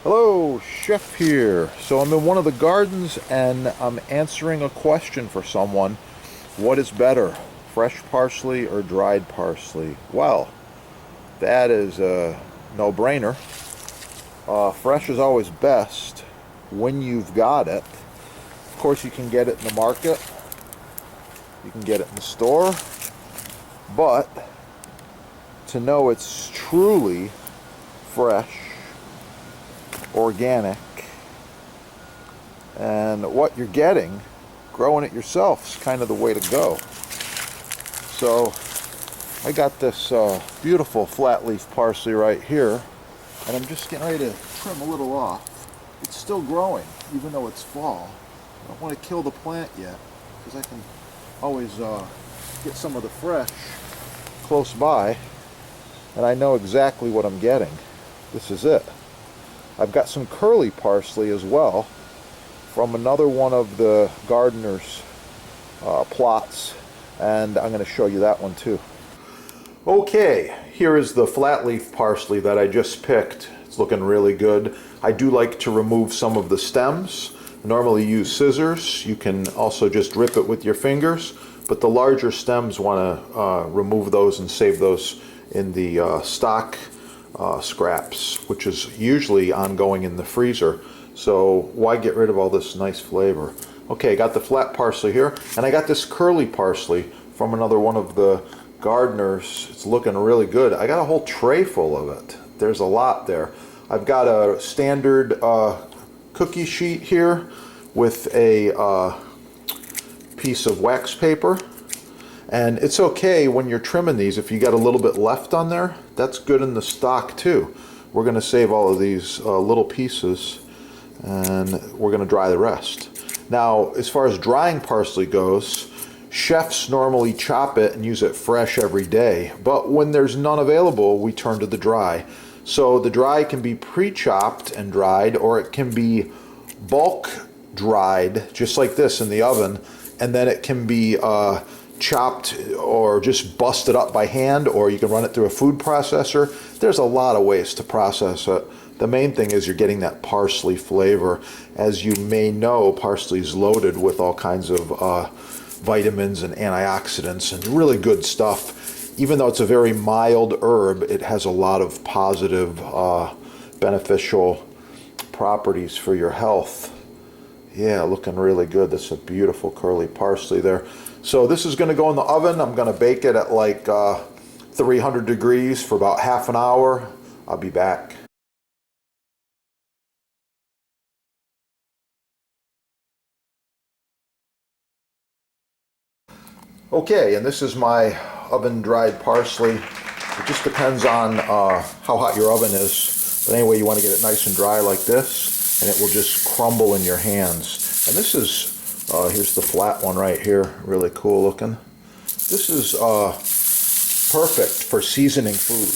Hello, Chef here. So I'm in one of the gardens and I'm answering a question for someone. What is better, fresh parsley or dried parsley? Well, that is a no-brainer. Fresh is always best when you've got it. Of course, you can get it in the market. You can get it in the store. But to know it's truly fresh, organic, and what you're getting, growing it yourself is kind of the way to go. So I got this beautiful flat leaf parsley right here, and I'm just getting ready to trim a little off. It's still growing even though it's fall. I don't want to kill the plant yet because I can always get some of the fresh close by, and I know exactly what I'm getting. This is it. I've got some curly parsley as well from another one of the gardener's plots, and I'm going to show you that one too. Okay, here is the flat leaf parsley that I just picked. It's looking really good. I do like to remove some of the stems. I normally use scissors. You can also just rip it with your fingers, but the larger stems want to remove those and save those in the stock scraps, which is usually ongoing in the freezer. So why get rid of all this nice flavor? Okay, I got the flat parsley here, and I got this curly parsley from another one of the gardeners. It's looking really good. I got a whole tray full of it. There's a lot there. I've got a standard cookie sheet here with a piece of wax paper. And it's okay when you're trimming these, if you got a little bit left on there, that's good in the stock too. We're going to save all of these little pieces, and we're going to dry the rest. Now, as far as drying parsley goes, chefs normally chop it and use it fresh every day, but when there's none available, we turn to the dry. So the dry can be pre-chopped and dried, or it can be bulk dried, just like this in the oven, and then it can be chopped or just busted up by hand, or you can run it through a food processor. There's a lot of ways to process it. The main thing is you're getting that parsley flavor. As you may know, parsley is loaded with all kinds of vitamins and antioxidants and really good stuff. Even though it's a very mild herb, it has a lot of positive beneficial properties for your health. Yeah, looking really good. That's a beautiful curly parsley there. So this is going to go in the oven. I'm going to bake it at like 300 degrees for about half an hour. I'll be back. Okay, and this is my oven dried parsley. It just depends on how hot your oven is. But anyway, you want to get it nice and dry like this, and it will just crumble in your hands. And this is here's the flat one right here, really cool looking. This is perfect for seasoning food.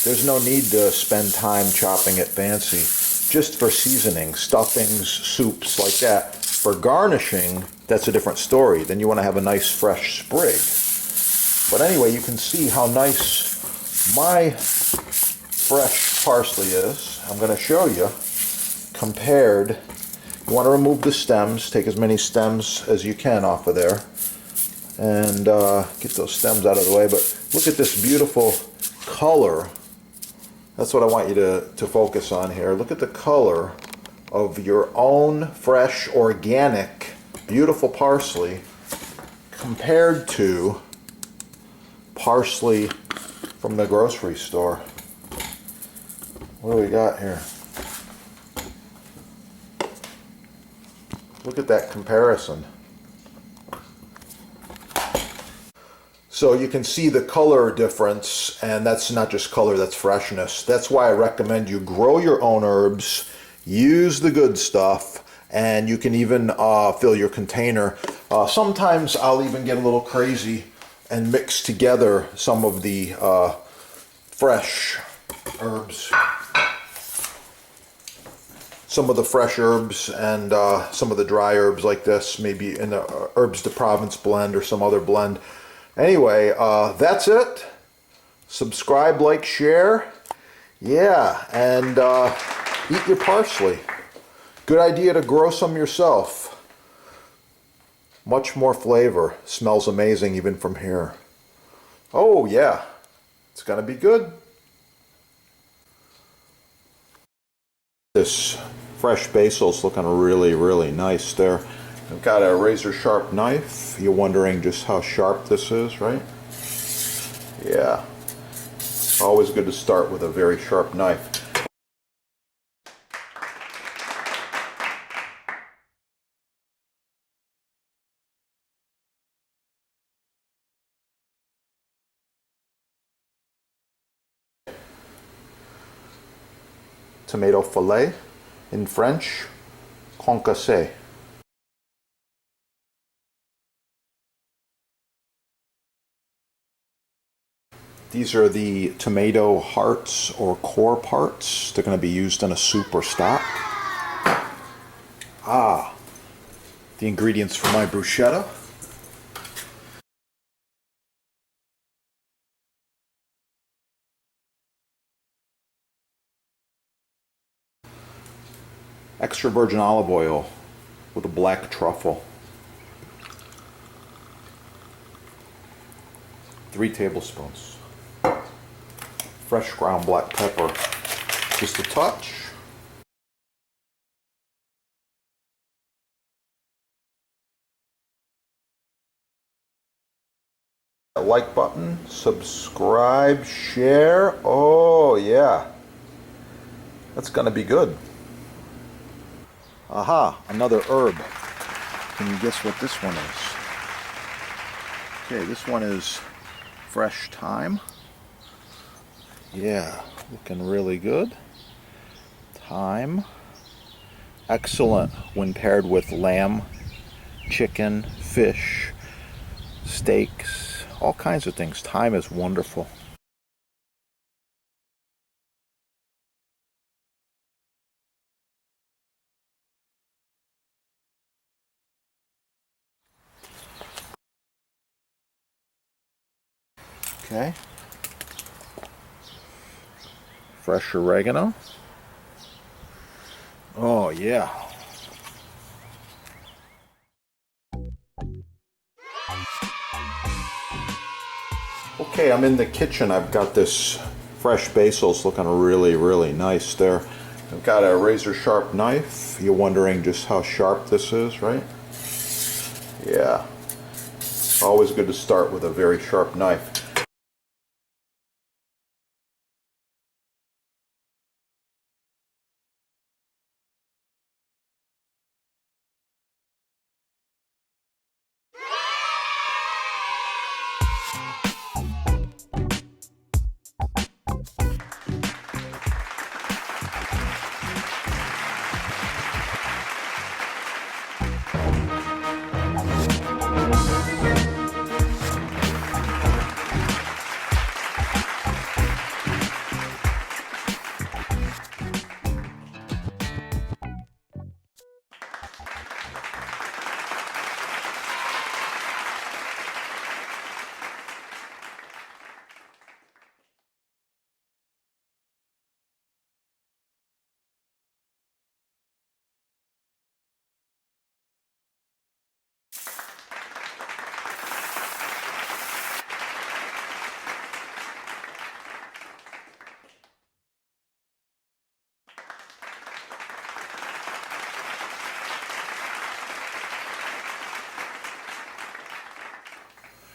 There's no need to spend time chopping it fancy. Just for seasoning, stuffings, soups, like that. For garnishing, that's a different story. Then you want to have a nice fresh sprig. But anyway, you can see how nice my fresh parsley is. I'm going to show you compared. You want to remove the stems, take as many stems as you can off of there, and get those stems out of the way. But look at this beautiful color. That's what I want you to focus on here. Look at the color of your own fresh, organic, beautiful parsley compared to parsley from the grocery store. What do we got here? Look at that comparison. So you can see the color difference, and that's not just color, that's freshness. That's why I recommend you grow your own herbs, use the good stuff, and you can even fill your container. Sometimes I'll even get a little crazy and mix together some of the fresh herbs. Some of the fresh herbs and some of the dry herbs like this, maybe in the Herbs de Provence blend or some other blend. Anyway, that's it. Subscribe, like, share. Yeah, and eat your parsley. Good idea to grow some yourself. Much more flavor. Smells amazing even from here. Oh yeah, it's gonna be good. This fresh basil's looking really, really nice there. I've got a razor sharp knife. You're wondering just how sharp this is, right? Yeah. Always good to start with a very sharp knife. Tomato fillet, in French, concassé. These are the tomato hearts or core parts. They're going to be used in a soup or stock. Ah, the ingredients for my bruschetta. Extra virgin olive oil with a black truffle. 3 tablespoons. Fresh ground black pepper, just a touch. A like button, subscribe, share. Oh yeah, that's gonna be good. Aha, another herb. Can you guess what this one is? Okay, this one is fresh thyme. Yeah, looking really good. Thyme. Excellent when paired with lamb, chicken, fish, steaks, all kinds of things. Thyme is wonderful. Okay. Fresh oregano. Oh yeah. Okay, I'm in the kitchen. I've got this fresh basil's looking really, really nice there. I've got a razor sharp knife. You're wondering just how sharp this is, right? Yeah. Always good to start with a very sharp knife.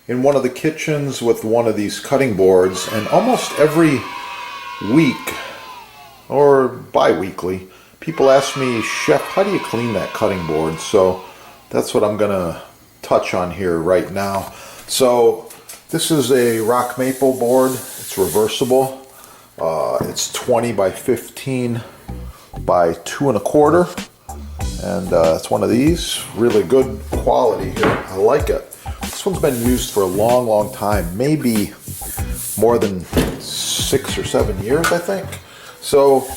In one of the kitchens with one of these cutting boards, and almost every week or bi-weekly people ask me, Chef, how do you clean that cutting board? So that's what I'm gonna touch on here right now. So this is a rock maple board. It's reversible. It's 20 by 15 by 2 1/4, and it's one of these. Really good quality here. I like it. This one's been used for a long, long time, maybe more than 6 or 7 years, I think. So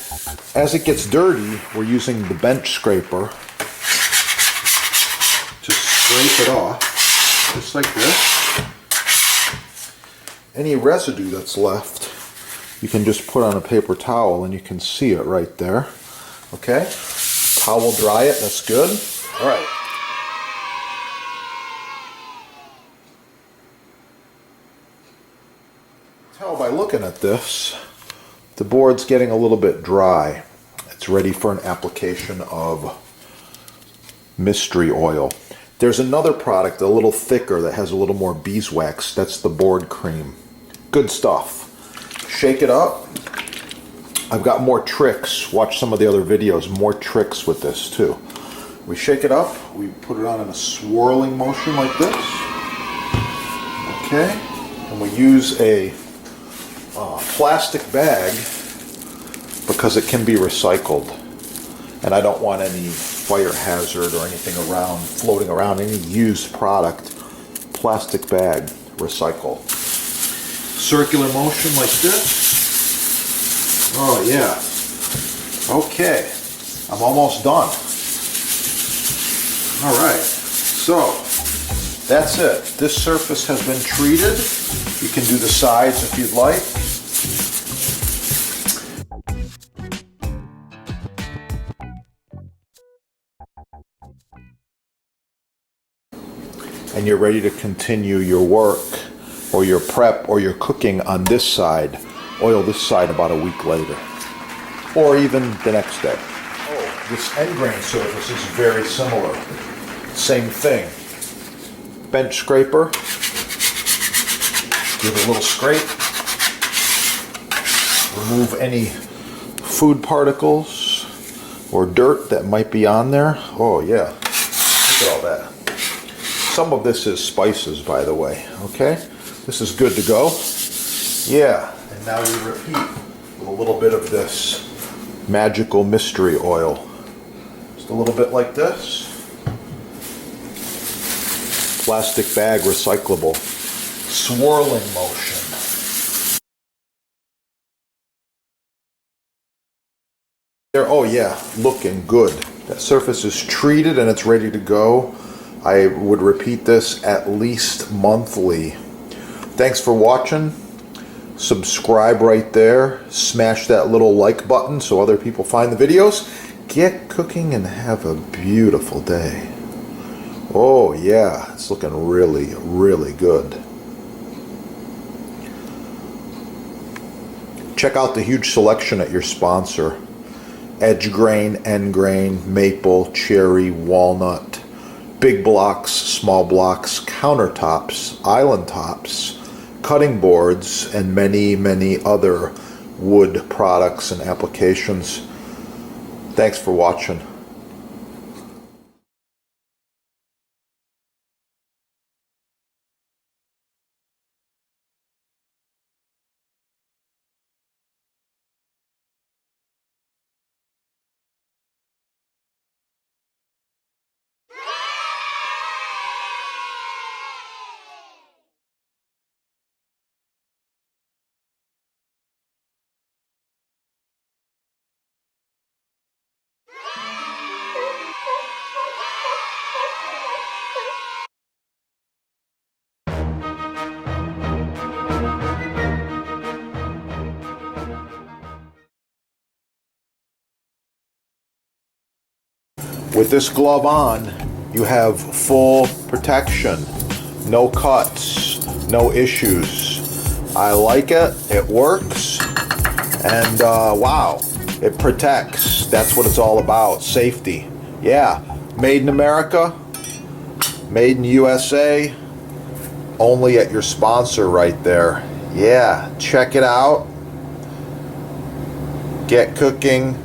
as it gets dirty, we're using the bench scraper to scrape it off, just like this. Any residue that's left, you can just put on a paper towel and you can see it right there. Okay, towel dry it, that's good. All right. Tell by looking at this, the board's getting a little bit dry. It's ready for an application of mystery oil. There's another product, a little thicker, that has a little more beeswax. That's the board cream. Good stuff. Shake it up. I've got more tricks. Watch some of the other videos. More tricks with this too. We shake it up. We put it on in a swirling motion like this. Okay. And we use a plastic bag because it can be recycled. And I don't want any fire hazard or anything around, floating around, any used product. Plastic bag, recycle. Circular motion like this. Oh yeah. Okay. I'm almost done. Alright. So, that's it. This surface has been treated. You can do the sides if you'd like. And you're ready to continue your work or your prep or your cooking on this side. Oil this side about a week later or even the next day. Oh, this end grain surface is very similar. Same thing. Bench scraper. Give it a little scrape. Remove any food particles or dirt that might be on there. Oh yeah, look at all that. Some of this is spices, by the way, okay? This is good to go. Yeah, and now you repeat with a little bit of this magical mystery oil. Just a little bit like this. Plastic bag, recyclable. Swirling motion. There, oh yeah, looking good. That surface is treated and it's ready to go. I would repeat this at least monthly. Thanks for watching. Subscribe right there. Smash that little like button so other people find the videos. Get cooking and have a beautiful day. Oh yeah, it's looking really, really good. Check out the huge selection at your sponsor. Edge grain, end grain, maple, cherry, walnut. Big blocks, small blocks, countertops, island tops, cutting boards, and many, many other wood products and applications. Thanks for watching. With this glove on, you have full protection. No cuts, no issues. I like it, it works, and wow, it protects. That's what it's all about, safety. Yeah, made in America, made in USA, only at your sponsor right there. Yeah, check it out. Get cooking.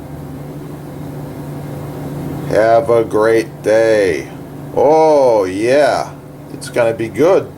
Have a great day. Oh yeah, it's gonna be good.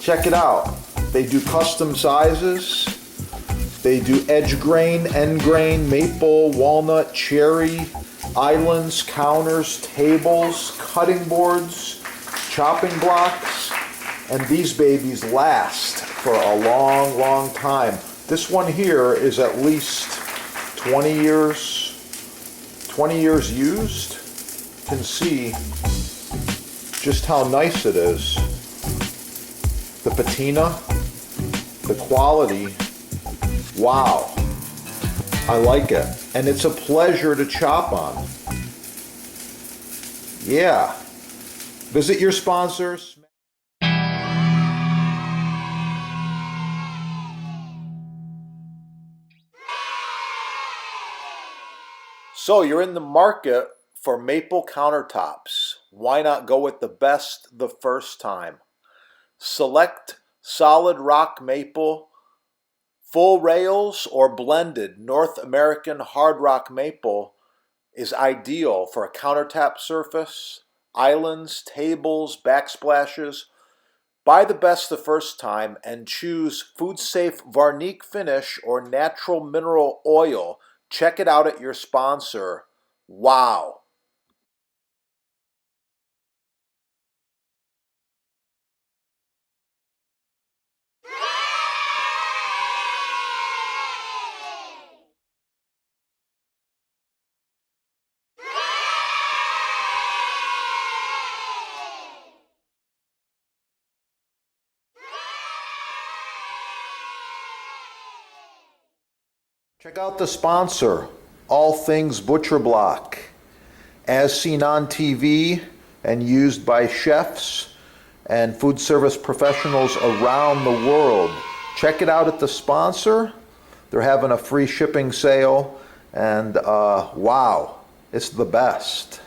Check it out. They do custom sizes. They do edge grain, end grain, maple, walnut, cherry, islands, counters, tables, cutting boards, chopping blocks, and these babies last for a long, long time. This one here is at least 20 years used. You can see just how nice it is. The patina, the quality, wow, I like it. And it's a pleasure to chop on. Yeah, visit your sponsors. So you're in the market for maple countertops. Why not go with the best the first time? Select solid rock maple, full rails, or blended North American hard rock maple is ideal for a countertop surface, islands, tables, backsplashes. Buy the best the first time and choose food-safe Varnique finish or natural mineral oil. Check it out at your sponsor. Wow! Check out the sponsor, All Things Butcher Block. As seen on TV and used by chefs and food service professionals around the world. Check it out at the sponsor. They're having a free shipping sale, and wow, it's the best.